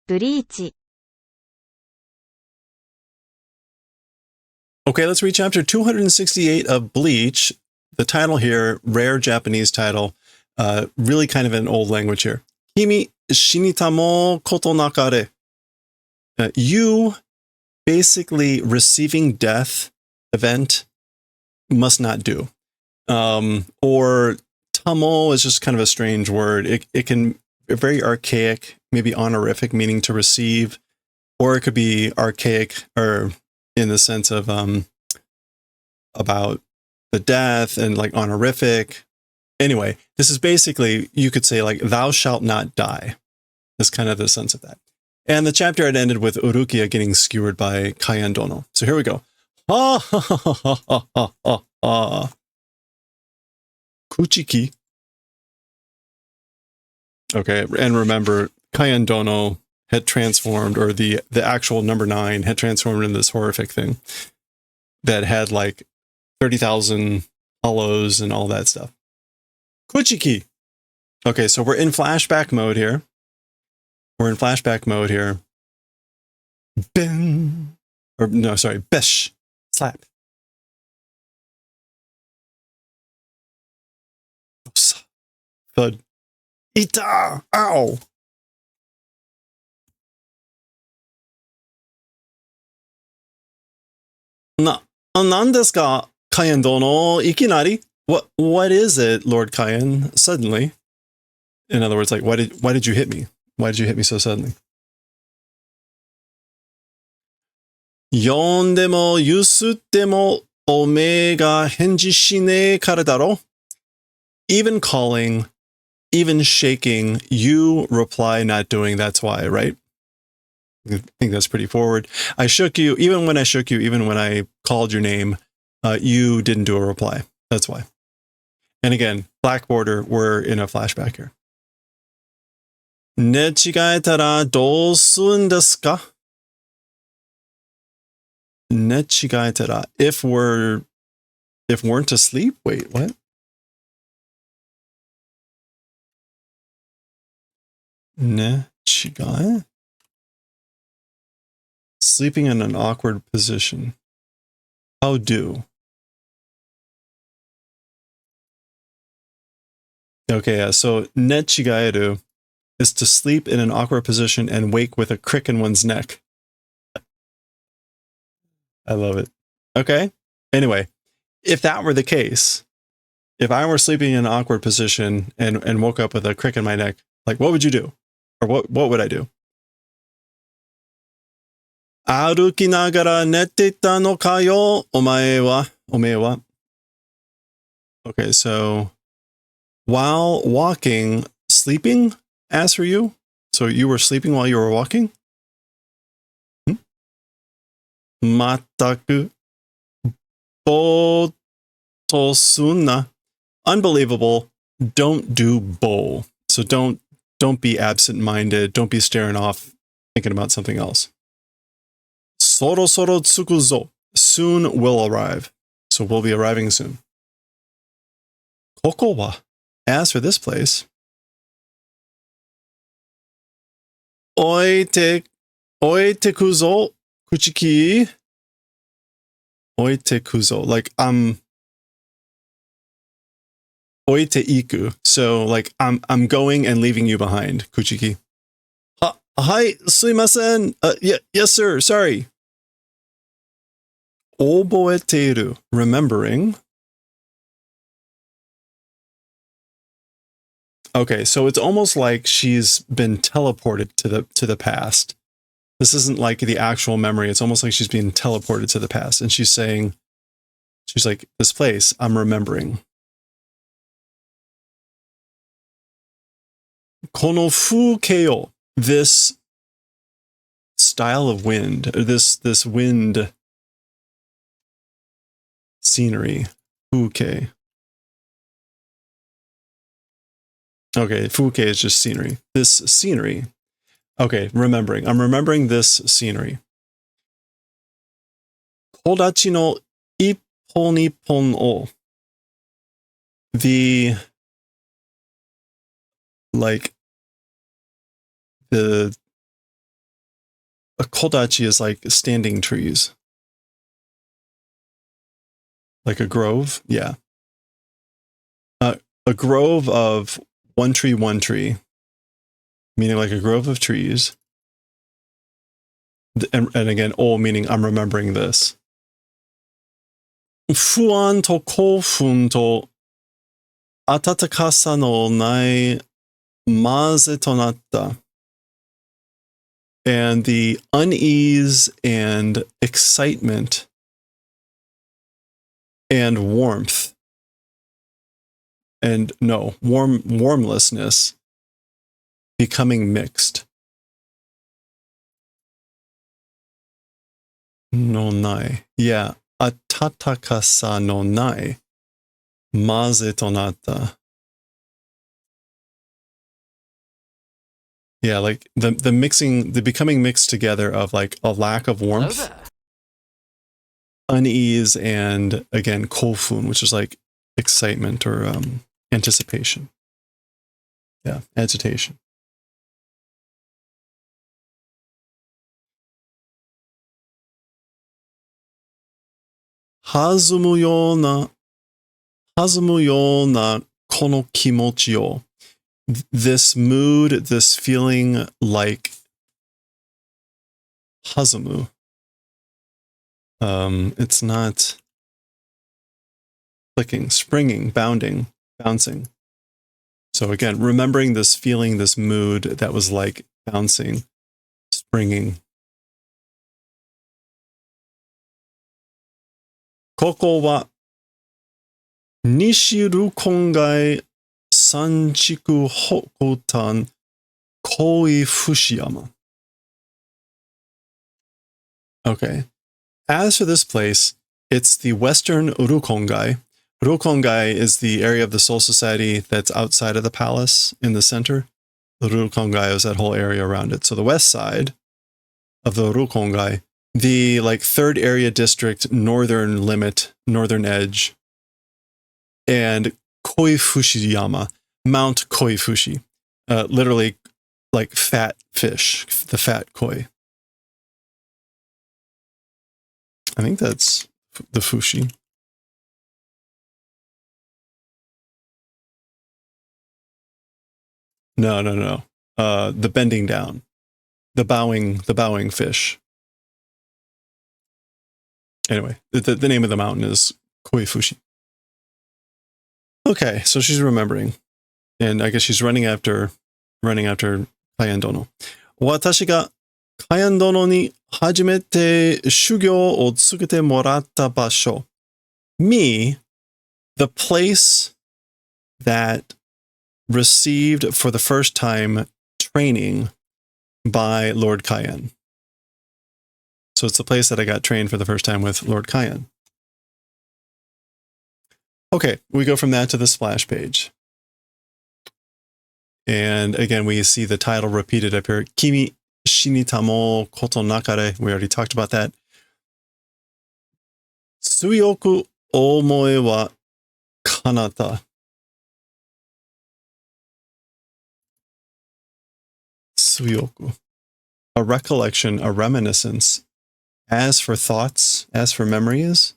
ブリーチ Okay, let's read chapter 268 of Bleach. The title here, rare Japanese title, really kind of an old language here. Kimi shinita mo koto nakare. You, basically receiving death event, must not do. Or tamo is just kind of a strange word. It can be very archaic, maybe honorific, meaning to receive, or it could be archaic or in the sense of about the death and like honorific. Anyway, this is basically, you could say like, thou shalt not die. That's kind of the sense of that. And the chapter had ended with Urukia getting skewered by Kaien Dono. So here we go. Ha ha ha ha ha ha ha ha. Kuchiki. Okay, and remember, Kaien Dono had transformed, or the actual number 9 had transformed into this horrific thing that had like 30,000 hollows and all that stuff. Kuchiki. Okay, so we're in flashback mode here. Ben. Or no, sorry, besh. Slap. Thud. Ita! Ow! Nan desu ka, Kaien Dono, ikinari? What is it, Lord Kaien, suddenly? In other words, like, why did you hit me? Why did you hit me so suddenly? Yonde mo yusutte mo ome ga henji shine kara daro? Even calling, even shaking, you reply not doing, that's why, right? I think that's pretty forward. I shook you, even when I called your name, you didn't do a reply. That's why. And again, black border, we're in a flashback here. Ne chigaetara dou sun desu ka? Ne chigaetara. If weren't asleep? Wait, what? Ne chigae? Sleeping in an awkward position. How do? Okay, yeah, so ne chigaeru is to sleep in an awkward position and wake with a crick in one's neck. I love it. Okay. Anyway, if that were the case, if I were sleeping in an awkward position and woke up with a crick in my neck, like what would you do? Or what would I do? Aruki nagara nette ita no ka yo, omae wa? Okay, so while walking, sleeping, as for you? So you were sleeping while you were walking? Mataku bo to sunna. Unbelievable. Don't do bo. So don't be absent-minded. Don't be staring off, thinking about something else. Soro soro tsuku zo. Soon will arrive. So we'll be arriving soon. Koko wa. As for this place. Oite kuzo kuchiki. Oite kuzo. Like oite iku. So like I'm going and leaving you behind, Kuchiki. Hi, suimasen. Yes sir, sorry. Oboeteru, remembering. Okay, so it's almost like she's been teleported to the past. This isn't like the actual memory. It's almost like she's being teleported to the past, and she's like, this place, I'm remembering. Kono fukeo, this style of wind, this wind scenery, fuke. Okay, fuke is just scenery. This scenery. Okay, remembering. I'm remembering this scenery. Kodachi no ippon o. The a kodachi is like standing trees. Like a grove? Yeah. A grove of one tree, meaning like a grove of trees. And again, meaning I'm remembering this. Fuan to kofun to atatakasa no nai maze to natta. And the unease and excitement and warmth and warmlessness becoming mixed. No nai. Yeah. Atatakasa no nai. Maze to natta. Yeah, like the becoming mixed together of like a lack of warmth, unease, and again, kofun, which is like excitement or anticipation. Yeah, agitation. Hazumu yo na kono kimochi o. This mood, this feeling like hazumu. It's not clicking, springing, bounding, bouncing. So again, remembering this feeling, this mood that was like bouncing, springing. Koko wa Nishiru kongai sanchiku hokotan koi fushiyama. Okay. As for this place, it's the western Urukongai. Urukongai is the area of the Soul Society that's outside of the palace in the center. The Urukongai is that whole area around it. So the west side of the Urukongai, the like third area district, northern limit, northern edge, and Koifushiyama, Mount Koifushi, literally like fat fish, the fat koi. I think that's the Fushi. No. The bending down, the bowing fish. Anyway, the name of the mountain is Koifushi. Okay, so she's remembering, and I guess she's running after Kayan Dono. Watashi ga Kayan Dono ni hajimete shugyo o tsukete moratta basho. Me, the place that received for the first time training by Lord Kayan. So it's the place that I got trained for the first time with Lord Kayan. Okay, we go from that to the splash page. And again, we see the title repeated up here. Kimi shinitamo koto nakare. We already talked about that. Tsuyoku omoe wa kanata. Tsuyoku. A recollection, a reminiscence. As for thoughts, as for memories,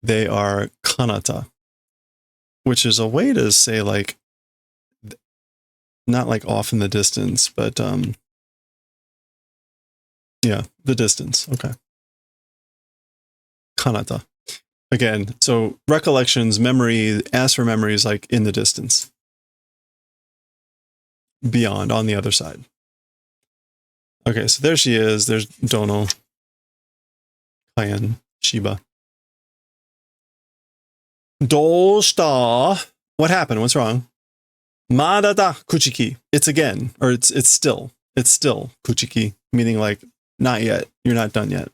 they are kanata, which is a way to say like, not like off in the distance, but yeah, the distance. Okay. Kanata. Again, so recollections, memory, as for memories, like in the distance. Beyond, on the other side. Okay, so there she is. There's Dono, Kayan, Shiba. Doshita. What happened? What's wrong? Madada kuchiki. It's again, or it's still kuchiki, meaning like not yet. You're not done yet.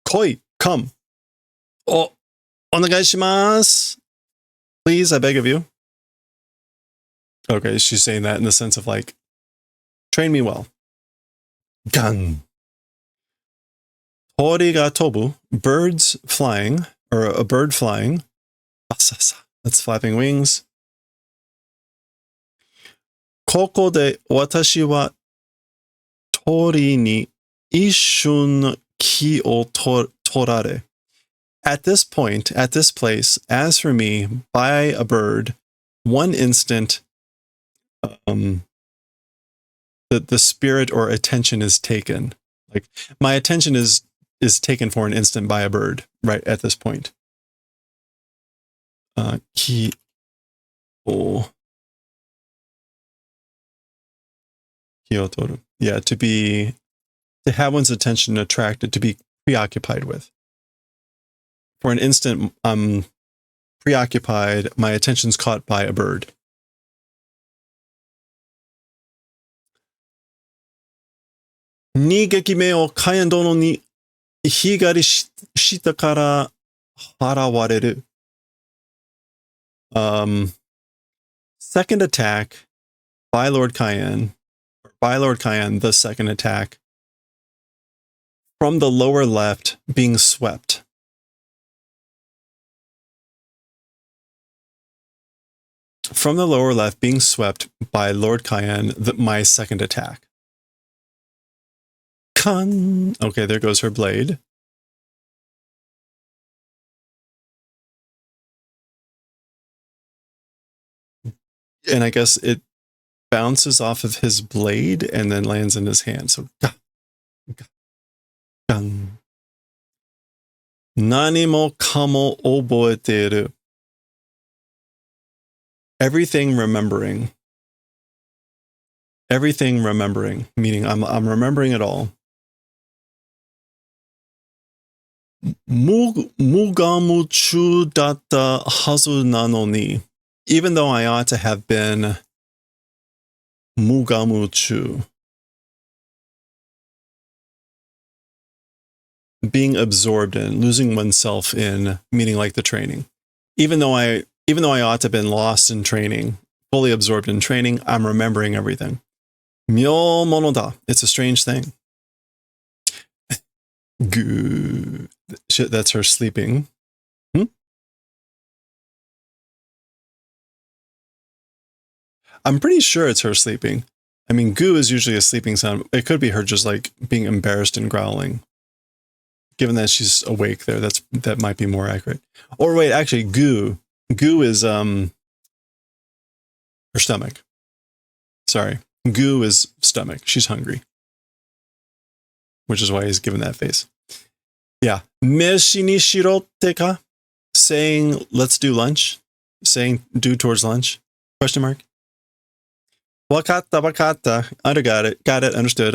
Koi, come. Oh, onegai shimasu. Please, I beg of you. Okay, she's saying that in the sense of like, train me well. Gan. Hori ga tobu. Birds flying, or a bird flying. Basasa. That's flapping wings. Koko de watashi wa 鳥に一瞬気を取られ. At this point, at this place, as for me, by a bird, one instant, the spirit or attention is taken. Like my attention is taken for an instant by a bird right at this point. Ki o toru. Yeah, to have one's attention attracted, to be preoccupied with. For an instant, I'm preoccupied, my attention's caught by a bird. Ni gekime o Kaien dono ni higari shita kara harawareru. Second attack by Lord Kaien, the second attack, from the lower left being swept. From the lower left being swept by Lord Kaien, my second attack. Kan. Okay, there goes her blade. And I guess it bounces off of his blade and then lands in his hand. So, kan. Nani mo kamo oboeteru. Everything remembering. Everything remembering, meaning I'm remembering it all. Mugamuchu datta hazu nano ni. Even though I ought to have been mugamuchu. Being absorbed in, losing oneself in, meaning like the training. Even though I ought to have been lost in training, fully absorbed in training, I'm remembering everything. Myo mono da. It's a strange thing. Goo. Shit, that's her sleeping. I'm pretty sure it's her sleeping. I mean, goo is usually a sleeping sound. It could be her just like being embarrassed and growling. Given that she's awake there, that might be more accurate. Or wait, actually, goo is her stomach. Sorry, goo is stomach. She's hungry, which is why he's given that face. Yeah, meshi ni shirotte ka, saying let's do lunch, saying do towards lunch. Question mark. Wakatta. Got it. Understood.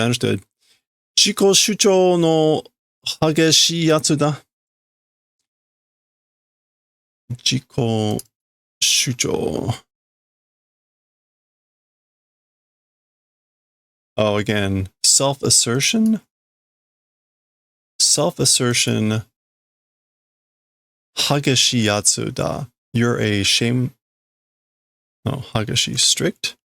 Chiko shucho no hageshi yatsu da. Chiko shucho. Oh, again, self-assertion. Self-assertion. Hageshi yatsu da. You're a shame. No, hageshi, strict.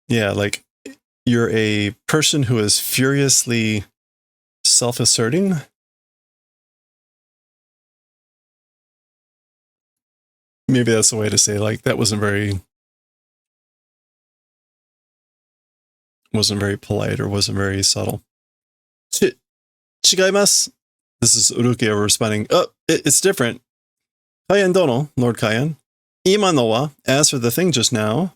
Yeah, like you're a person who is furiously self-asserting. Maybe that's the way to say, like, that wasn't very polite or wasn't very subtle. Chigaimasu. This is Urukia responding. Oh, it's different. Kaien dono, Lord Kaien. Ima no wa, as for the thing just now. ...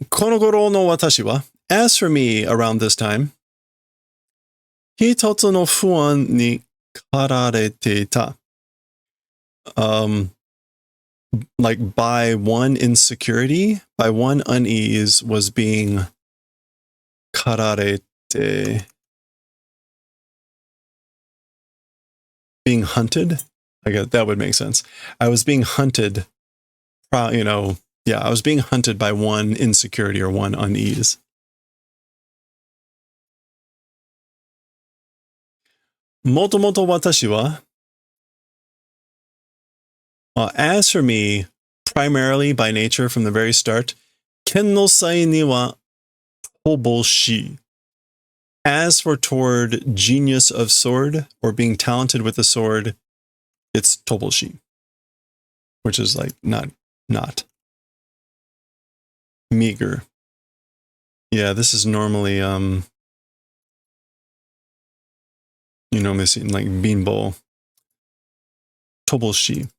Konogoro no watashi wa, as for me around this time. Hitotsu no fuan ni kararete ita. Like by one insecurity, by one unease was being kararete, being hunted. I guess that would make sense. I was being hunted, I was being hunted by one insecurity or one unease. Motomoto watashi wa, as for me, primarily by nature from the very start, ken no sai ni wa toboshi. As for toward genius of sword or being talented with the sword, it's toboshi. which is like not. Meager. Yeah, this is normally, missing like binbo. Toboshi.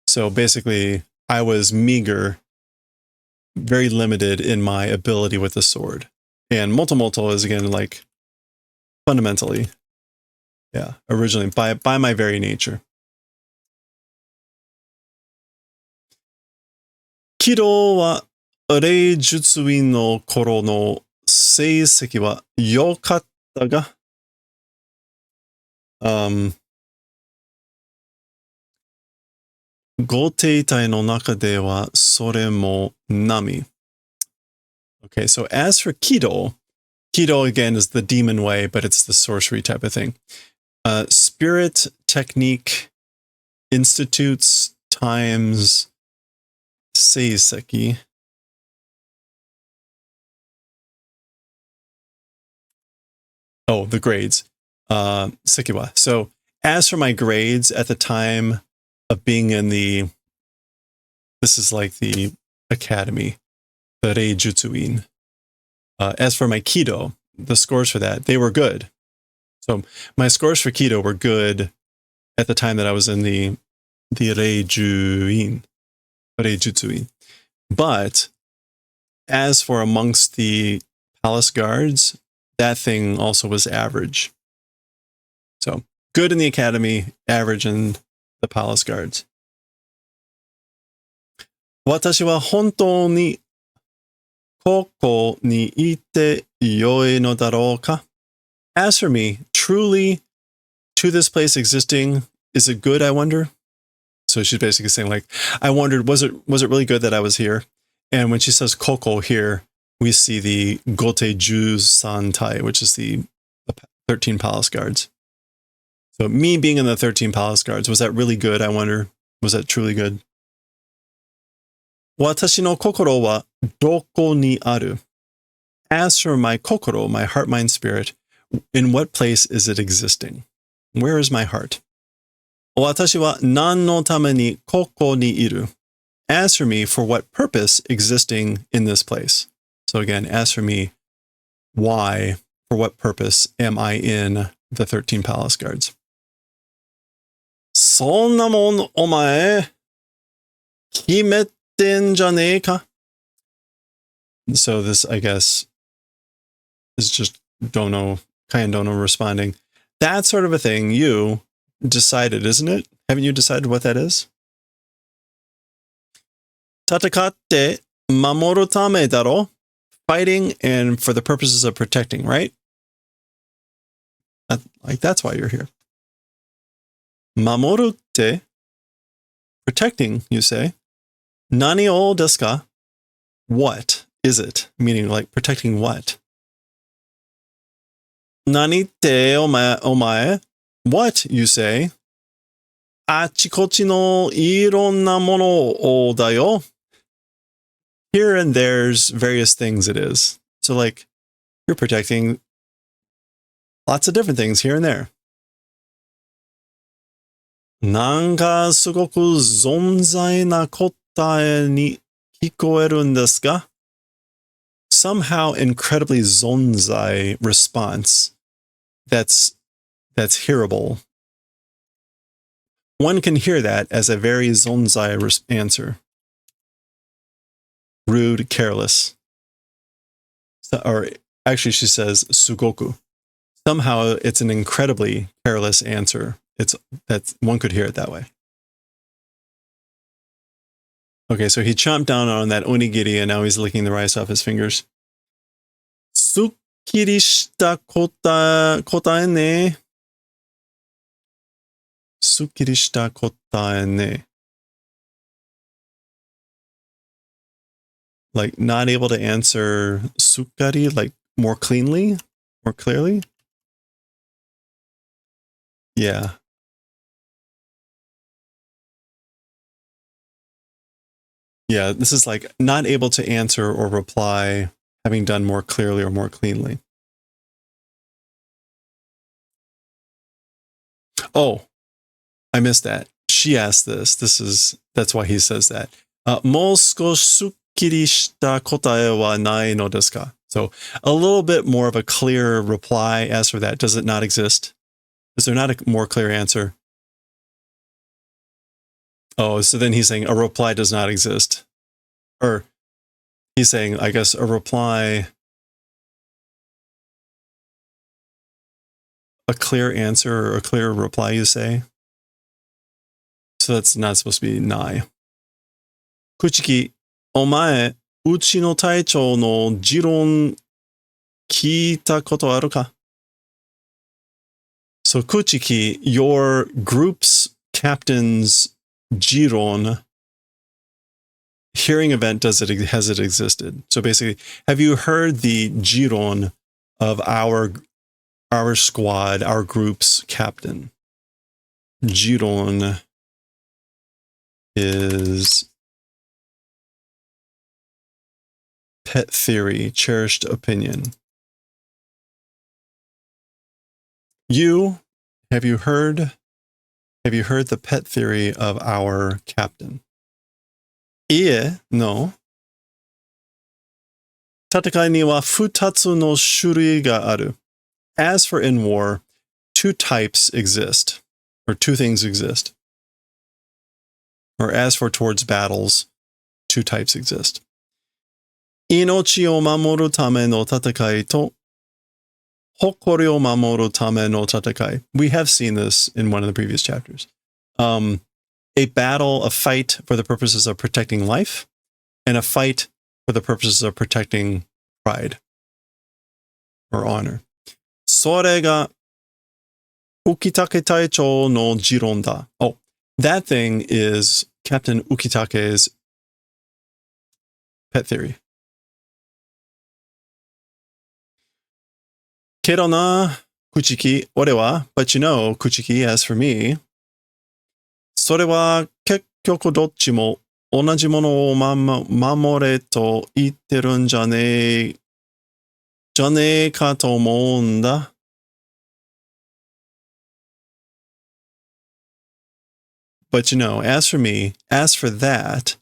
So basically, I was meager, very limited in my ability with the sword. And motomoto is again like fundamentally, originally by my very nature. Kido wa reijutsuin no koro no seiseki wa yokatta ga, ご停滞の中ではそれも波. Okay, so as for Kido, Kido again is the demon way, but it's the sorcery type of thing. Spirit, technique, institutes, times, seiseki. Oh, the grades. Sekiwa. So as for my grades at the time of being in this is like the academy, the Reijutsuin. As for my Kido, the scores for that, they were good. So my scores for Kido were good at the time that I was in the Reijutsuin. But as for amongst the palace guards, that thing also was average. So good in the academy, average in the palace guards. 私は本当にここにいてよいのだろうか? As for me, truly to this place existing, is it good, I wonder? So she's basically saying like, I wondered, was it really good that I was here? And when she says koko here, we see the Gote Ju-san Tai, which is the 13 palace guards. So me being in the 13 palace guards, was that really good? I wonder, was that truly good? 私の心はどこにある? As for my kokoro, my heart, mind, spirit, in what place is it existing? Where is my heart? 私は何のためにここにいる? As for me, for what purpose existing in this place? So again, as for me, why, for what purpose am I in the 13 palace guards? そんなもんお前決めてんじゃねえか? So this, I guess, is just Dono responding. That sort of a thing you decided, isn't it? Haven't you decided what that is? 戦って守るためだろ? Fighting and for the purposes of protecting, right? Like that's why you're here. 守るって protecting, you say. 何をですか? What is it? Meaning like protecting what? 何ってお前 What, you say? あちこちのいろんなものをだよ. Here and there's various things it is. So like, you're protecting lots of different things here and there. なんかすごく存在な答えに聞こえるんですか? Somehow incredibly zonzai response that's hearable. One can hear that as a very zonzai answer. Rude, careless. Or actually she says sugoku. Somehow it's an incredibly careless answer. That one could hear it that way. Okay, so he chomped down on that onigiri and now he's licking the rice off his fingers. すっきりした答えね. すっきりした答えね. Like not able to answer sukkari, like more cleanly, more clearly? Yeah. Yeah, this is like not able to answer or reply, having done more clearly or more cleanly. Oh, I missed that. she asked this. That's why he says that. もう少しすっきりした答えはないのですか? So a little bit more of a clear reply as for that. Does it not exist? Is there not a more clear answer? Oh, so then he's saying a reply does not exist. Or he's saying, I guess, a reply, a clear answer or a clear reply, you say? So that's not supposed to be nai. Kuchiki, お前、うちの隊長の持論聞いたことあるか? So Kuchiki, your group's captain's jiron, hearing event, has it existed? So basically, have you heard the jiron of our squad, our group's captain? Jiron is pet theory, cherished opinion. Have you heard the pet theory of our captain? Ie, no. 戦いには二つの種類がある. As for in war, two types exist, or two things exist. Or as for towards battles, two types exist. 命を守るための戦いと誇りを守るための戦い. We have seen this in one of the previous chapters. A battle, a fight for the purposes of protecting life, and a fight for the purposes of protecting pride or honor. それがUkitake Taicho no Jiron da. Oh, that thing is Captain Ukitake's pet theory. けどな、Kuchiki, 俺は, but you know, Kuchiki, as for me, それは結局どっちも同じものを守れと言ってるんじゃねえかと思うんだ. But you know, as for me, as for that,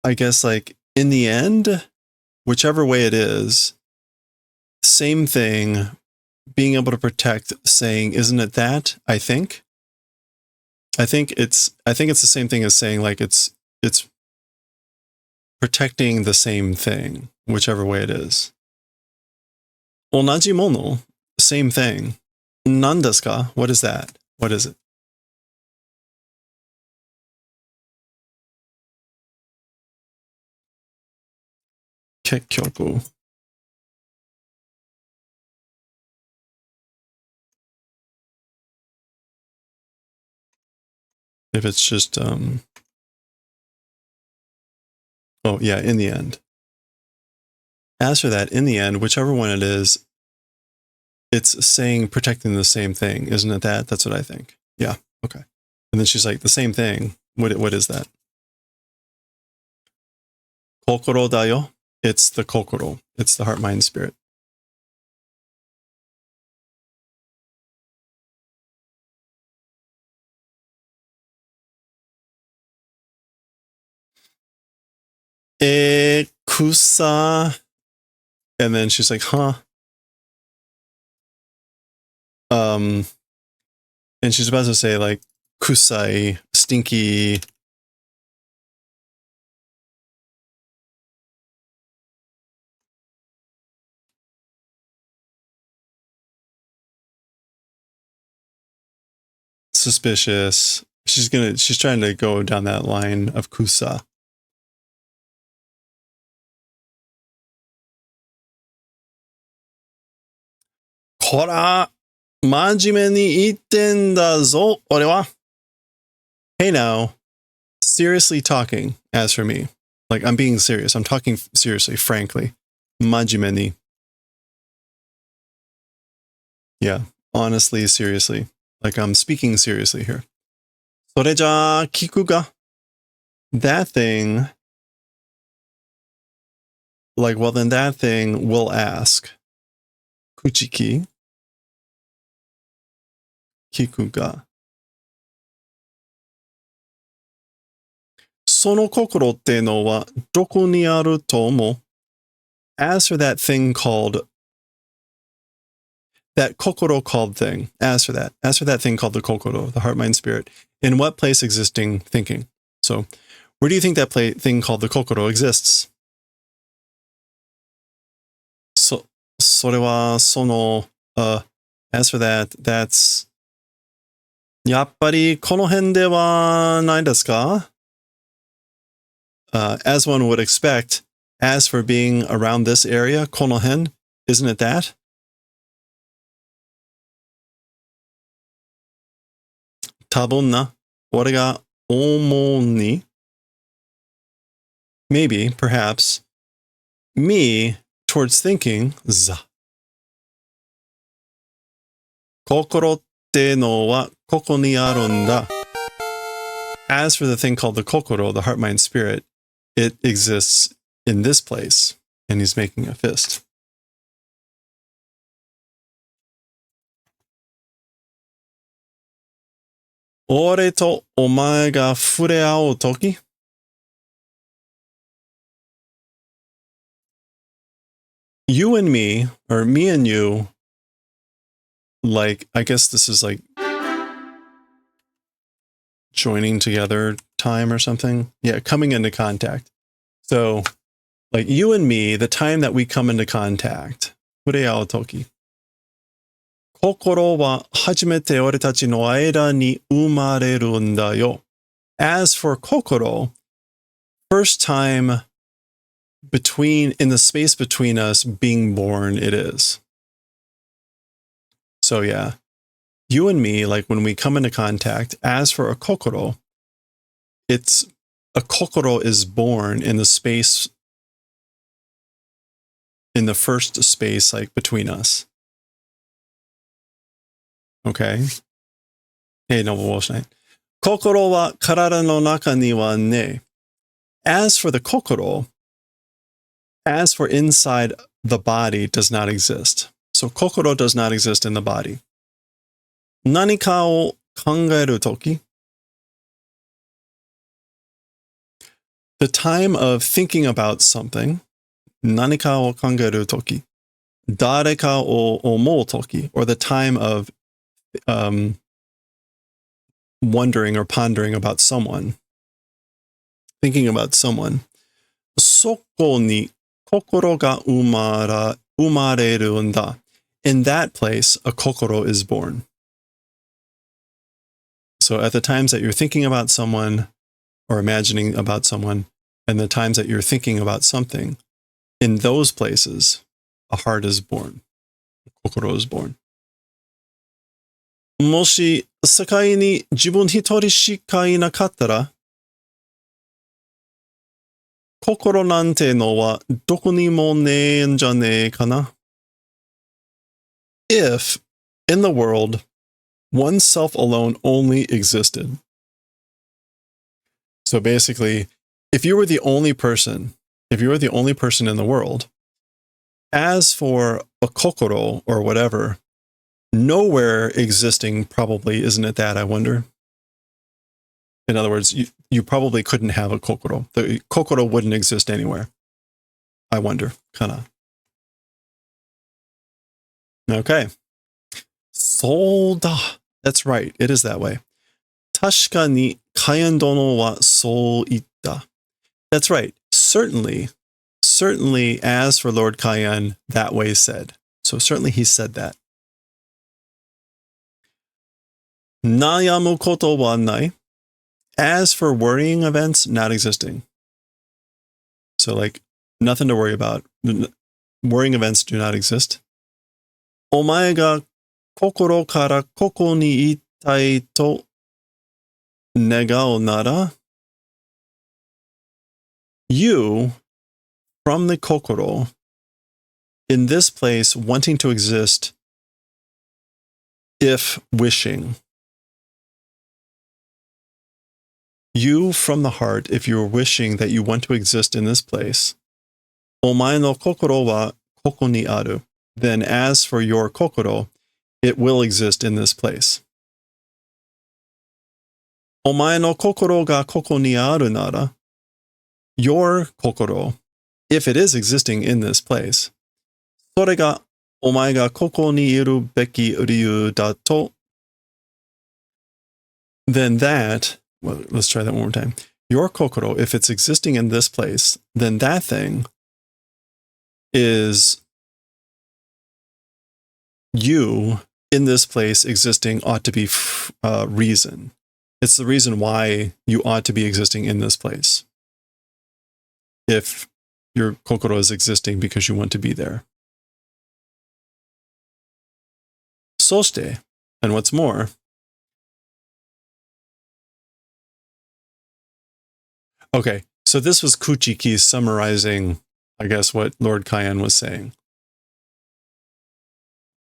I guess like in the end, whichever way it is, same thing, being able to protect, saying, isn't it that? I think it's the same thing as saying like it's protecting the same thing, whichever way it is. 同じもの, same thing. 何ですか? What is that? What is it? 結局. If it's just, oh yeah, in the end. As for that, in the end, whichever one it is, it's saying protecting the same thing. Isn't it that? That's what I think. Yeah, okay. And then she's like, the same thing. What is that? Kokoro da yo. It's the kokoro. It's the heart, mind, spirit. 草. And then she's like, huh? And she's about to say like, kusai, stinky. Suspicious. She's trying to go down that line of kusa. こら、真面目に言ってんだぞ、俺は. Hey now, seriously talking, as for me. Like, I'm being serious. I'm talking seriously, frankly. 真面目に. Yeah, honestly, seriously. Like, I'm speaking seriously here. それじゃあ、聞くか? That thing, like, well, then that thing will ask. Kuchiki. 聞くが、その心ってのはどこにあると思う? As for that thing called, that kokoro called thing, as for that thing called the kokoro, the heart, mind, spirit, in what place existing thinking? So, where do you think that thing called the kokoro exists? それはその、as for that, that's やっぱりこの辺ではないですか? As one would expect, as for being around this area, この辺, isn't it that? 多分な、俺が思うに maybe, perhaps, me towards thinking, 心ってのはここにあるんだ. As for the thing called the kokoro, the heart, mind, spirit, it exists in this place. And he's making a fist. 俺とお前が触れ合うとき You and me, or me and you, like, I guess this is like joining together time or something. Yeah, coming into contact. So, like you and me, the time that we come into contact, 触れ合うとき 心は初めて俺たちの間に生まれるんだよ. As for kokoro, first time in the space between us being born, it is. So yeah, you and me, like when we come into contact, as for a kokoro is born in the space, in the first space, like between us. Okay? Hey, no, 心は体の中にはね. As for the kokoro, as for inside the body, does not exist. So kokoro does not exist in the body. 何かを考えるとき The time of thinking about something, 何かを考えるとき 誰かを思うとき or the time of wondering or pondering about someone, thinking about someone, そこに心が生まれるんだ. In that place, a kokoro is born. So at the times that you're thinking about someone or imagining about someone, and the times that you're thinking about something, in those places, a heart is born. A kokoro is born. もし世界に自分一人しかいなかったら、心なんてのはどこにもねえんじゃねえかな? If, in the world, oneself alone only existed. So basically, if you were the only person in the world, as for a kokoro or whatever, nowhere existing probably, isn't it that, I wonder? In other words, you probably couldn't have a kokoro. The kokoro wouldn't exist anywhere. I wonder, kana. Okay. そうだ. That's right. It is that way. 確かにカヤン殿はそう言った. That's right. Certainly, as for Lord Kayan, that way said. So certainly he said that. 悩むことはない. As for worrying events, not existing. So like, nothing to worry about. Worrying events do not exist. お前が心からここにいたいと願うなら, you, from the kokoro, in this place wanting to exist, if wishing. You from the heart, if you're wishing that you want to exist in this place, お前の心はここにある. Then as for your kokoro, it will exist in this place. Omae no kokoro ga koko ni aru nara. Your kokoro, if it is existing in this place, それがお前がここにいるべき理由だと then that, well, let's try that one more time. Your kokoro, if it's existing in this place, then that thing is you in this place existing ought to be reason. It's the reason why you ought to be existing in this place. If your kokoro is existing because you want to be there. そして, and what's more, okay, so this was Kuchiki summarizing, I guess, what Lord Cayenne was saying.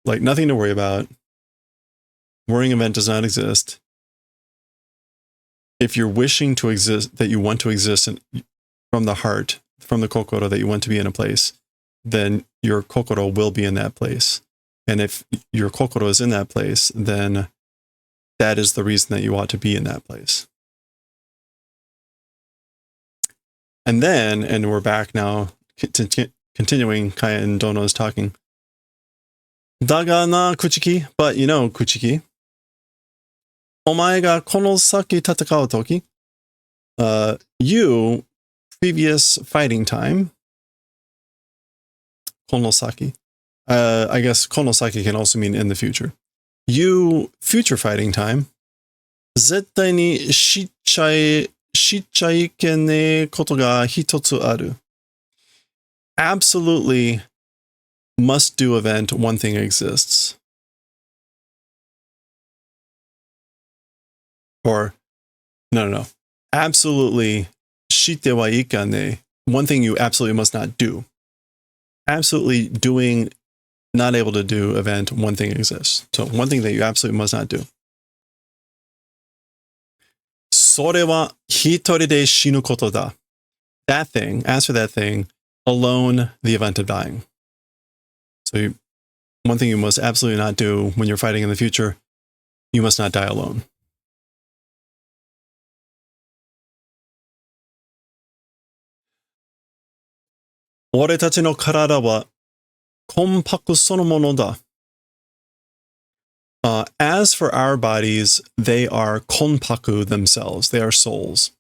Like, nothing to worry about. Worrying event does not exist. If you're wishing to exist, that you want to exist from the heart, from the kokoro, that you want to be in a place, then your kokoro will be in that place. And if your kokoro is in that place, then that is the reason that you ought to be in that place. And then, and we're back now, continuing, Cayenne Dono is talking. Daga na Kuchiki, but you know, Kuchiki, omae ga kono saki tatakau toki, you, previous fighting time, konosaki. I guess konosaki can also mean in the future. You, future fighting time, 絶対に知っちゃいけねえことが一つある. Absolutely must do event, one thing exists. Or, no. Absolutely, 知ってはいかねえ. One thing you absolutely must not do. Absolutely doing, not able to do event, one thing exists. So one thing that you absolutely must not do. それは一人で死ぬことだ. That thing, as for that thing, alone, the event of dying. So one thing you must absolutely not do when you're fighting in the future, you must not die alone. Ore tachi no karada wa konpaku sonomono da. As for our bodies, they are konpaku themselves. They are souls.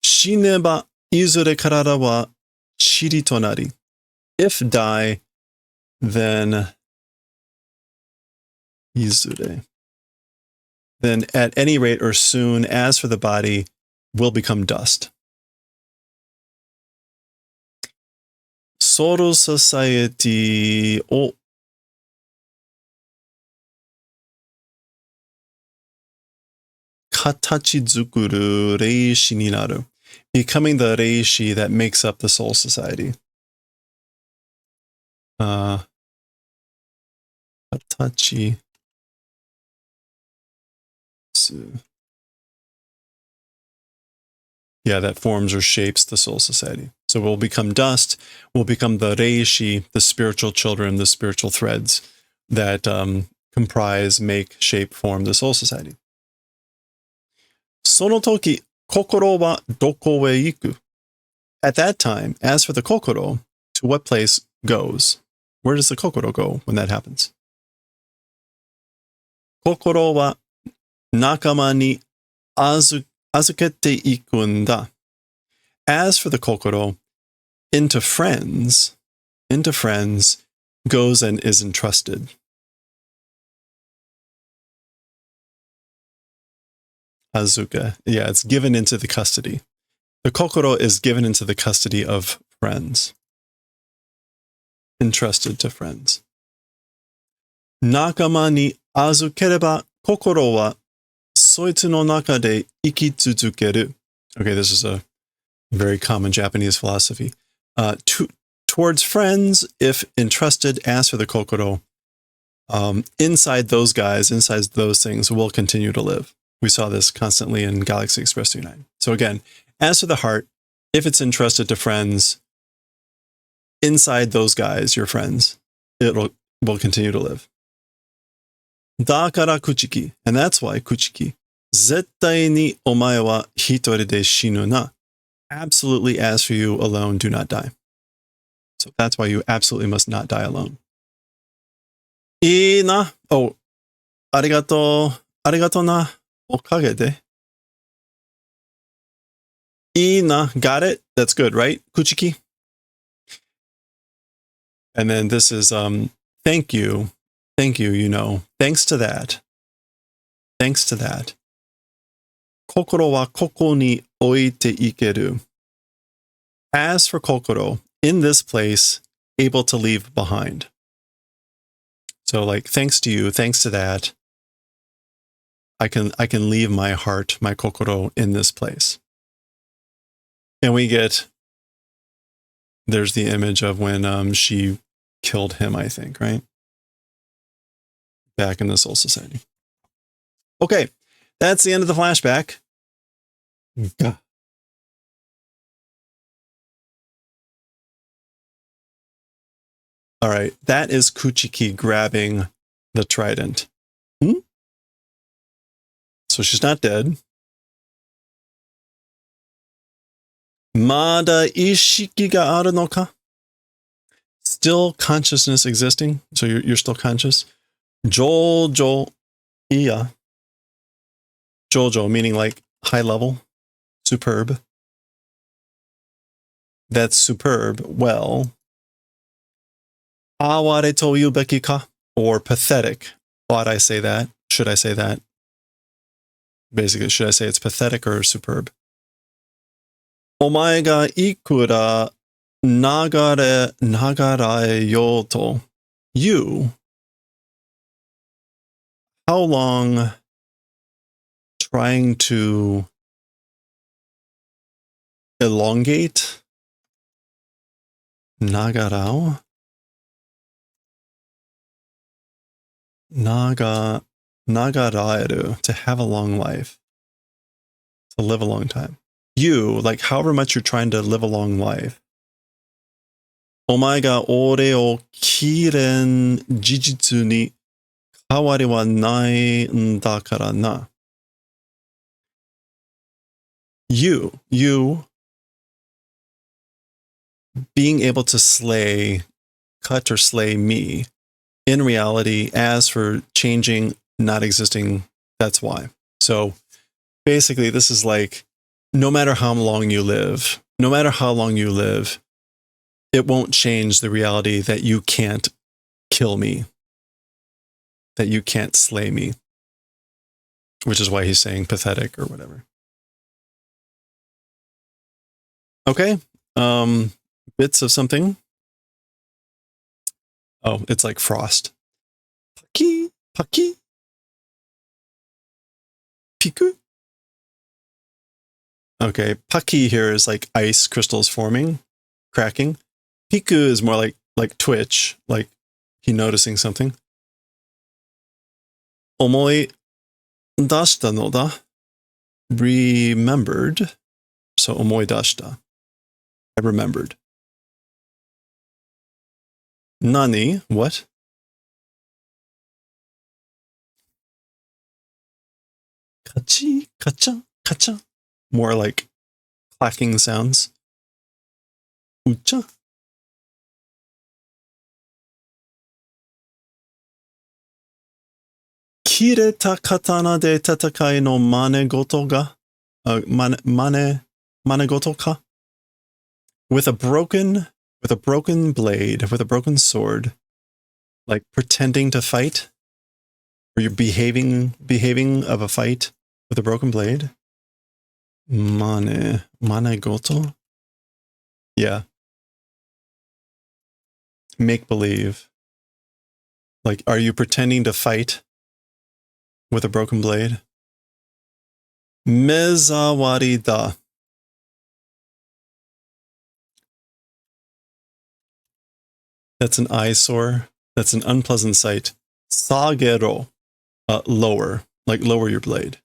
Shineba izure karada wa chiri tonari. If die, then izure. Then at any rate or soon, as for the body, will become dust. Soul society o katachi zukuru reishi ni naru. Becoming the reishi that makes up the soul society. Katachi. Yeah, that forms or shapes the soul society. So we'll become dust, we'll become the reishi, the spiritual children, the spiritual threads that comprise, make, shape, form the soul society. Sono toki, kokoro wa doko e iku. At that time, as for the kokoro, to what place goes? Where does the kokoro go when that happens? Kokoro wa nakama ni azukete ikunda. As for the kokoro, into friends goes and is entrusted. Azuka. Yeah, it's given into the custody. The kokoro is given into the custody of friends. Entrusted to friends. Nakama ni azukereba kokoro wa soitsu no naka de ikitsuzukeru. Okay, this is a very common Japanese philosophy. Towards friends, if entrusted, as for the kokoro, inside those guys, inside those things, will continue to live. We saw this constantly in Galaxy Express 39. So again, as for the heart, if it's entrusted to friends, inside those guys, your friends, it will continue to live. Dakara kuchiki, and that's why kuchiki, 絶対にお前は一人で死ぬな. Absolutely, as for you alone, do not die. So that's why you absolutely must not die alone. いいな. Oh, ありがとう。ありがとうな。おかげで。いいな. Got it? That's good, right? Kuchiki? And then this is, thank you. Thank you, you know. Thanks to that. Thanks to that. 心はここに置いていける. As for kokoro, in this place, able to leave behind. So like, thanks to you, thanks to that, I can leave my heart, my kokoro in this place. And we get, there's the image of when she killed him, I think, right? Back in the Soul Society. Okay, that's the end of the flashback. All right, that is Kuchiki grabbing the trident. So she's not dead. Mada ishiki ga aru no ka? Still consciousness existing, so you're still conscious. Jojo iya. Jojo meaning like high level, superb. That's superb. Well, aware to yubeki ka? Or pathetic. Ought I say that? Should I say that? Basically, should I say it's pathetic or superb? Omae ga ikura nagarae yoto. You, how long trying to elongate? Nagarao? Nagaraeru, to have a long life. To live a long time. You, like however much you're trying to live a long life. Omae ga ore o kiren jijitsu ni kawari wa nai ndakara na. You being able to cut or slay me, in reality, as for changing, not existing, that's why. So basically, this is like, no matter how long you live, it won't change the reality that you can't kill me, that you can't slay me, which is why he's saying pathetic or whatever. Okay, bits of something. Oh, it's like frost. Paki, paki, piku. Okay, paki here is like ice crystals forming, cracking. Piku is more like twitch, like he noticing something. Omoi dashita no da. Remembered. So omoi dashita. I remembered. Nani? What? Kachi? Kacha? Kacha? More like clacking sounds. Ucha? Kireta katana de tatakai no manegoto ga? Manegoto ka? With a broken blade, with a broken sword, like pretending to fight, or you're behaving of a fight with a broken blade. Manegoto? Yeah. Make believe. Like, are you pretending to fight with a broken blade? Mezawari da. That's an eyesore. That's an unpleasant sight. Sagero. Lower. Like, lower your blade.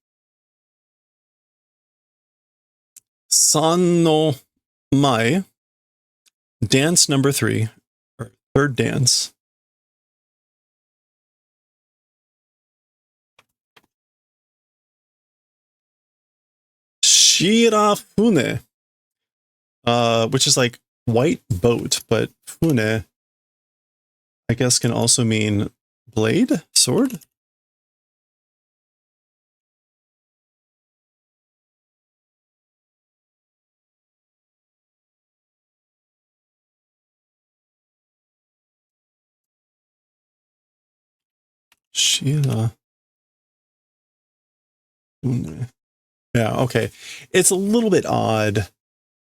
San no mai. Dance number 3. Or third dance. Shirafune, which is like white boat, but fune, I guess, can also mean blade, sword. Shirafune. Yeah, okay. It's a little bit odd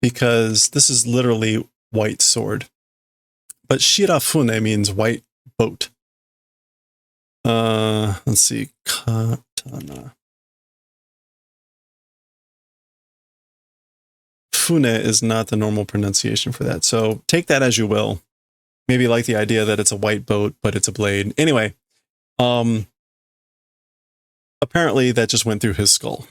because this is literally white sword. But Shirafune means white boat. Let's see. Katana. Fune is not the normal pronunciation for that. So take that as you will. Maybe like the idea that it's a white boat, but it's a blade. Anyway, apparently that just went through his skull.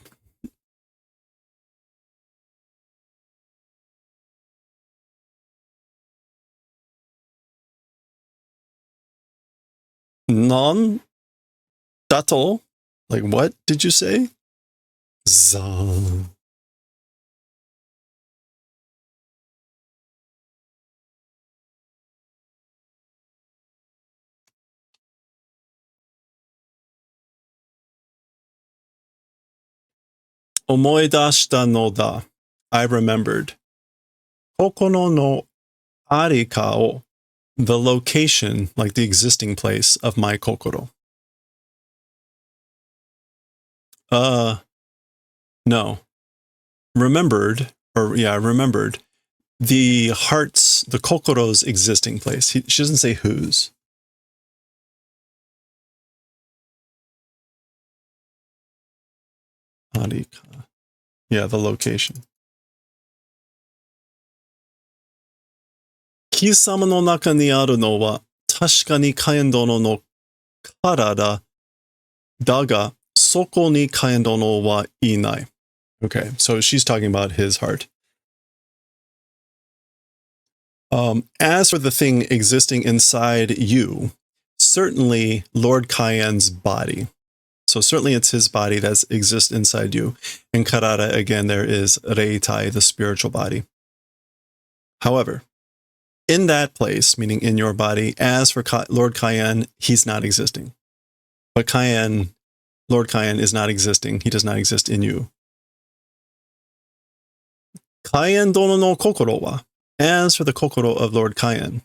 Non dato? Like, what did you say? Za. Omoidashita no da. I remembered. Kokono no arika o. The location, like the existing place of my kokoro. No. Remembered, or yeah, remembered. The heart's, the kokoro's existing place. She doesn't say whose. Arika. Yeah, the location. Kisama no naka ni aru no wa tashika ni kaendono no karada daga soko ni kaendono wa inai. Okay, so she's talking about his heart. As for the thing existing inside you, certainly Lord Cayenne's body. So certainly it's his body that exists inside you. In Karada, again, there is Reitai, the spiritual body. However, in that place, meaning in your body, as for Lord Cayenne, he's not existing. But Cayenne, Lord Cayenne is not existing. He does not exist in you. Cayenne dono no kokoro wa. As for the kokoro of Lord Cayenne,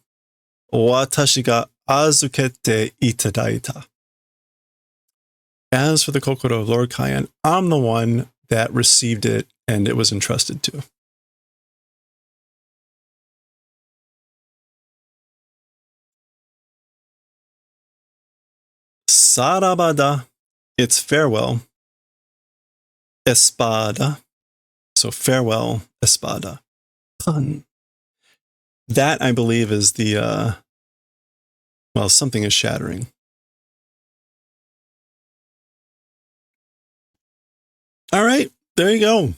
watashi ga azukete itadaita. As for the kokoro of Lord Cayenne, I'm the one that received it and it was entrusted to. Sarabada, it's farewell. Espada, so farewell, espada. Pun. That, I believe, is the, well, something is shattering. All right, there you go.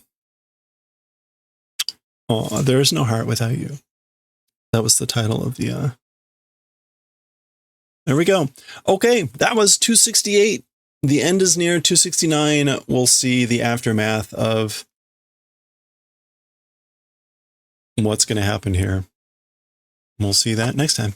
Oh, there is no heart without you. That was the title of the, there we go. Okay, that was 268. The end is near. 269. We'll see the aftermath of what's going to happen here. We'll see that next time.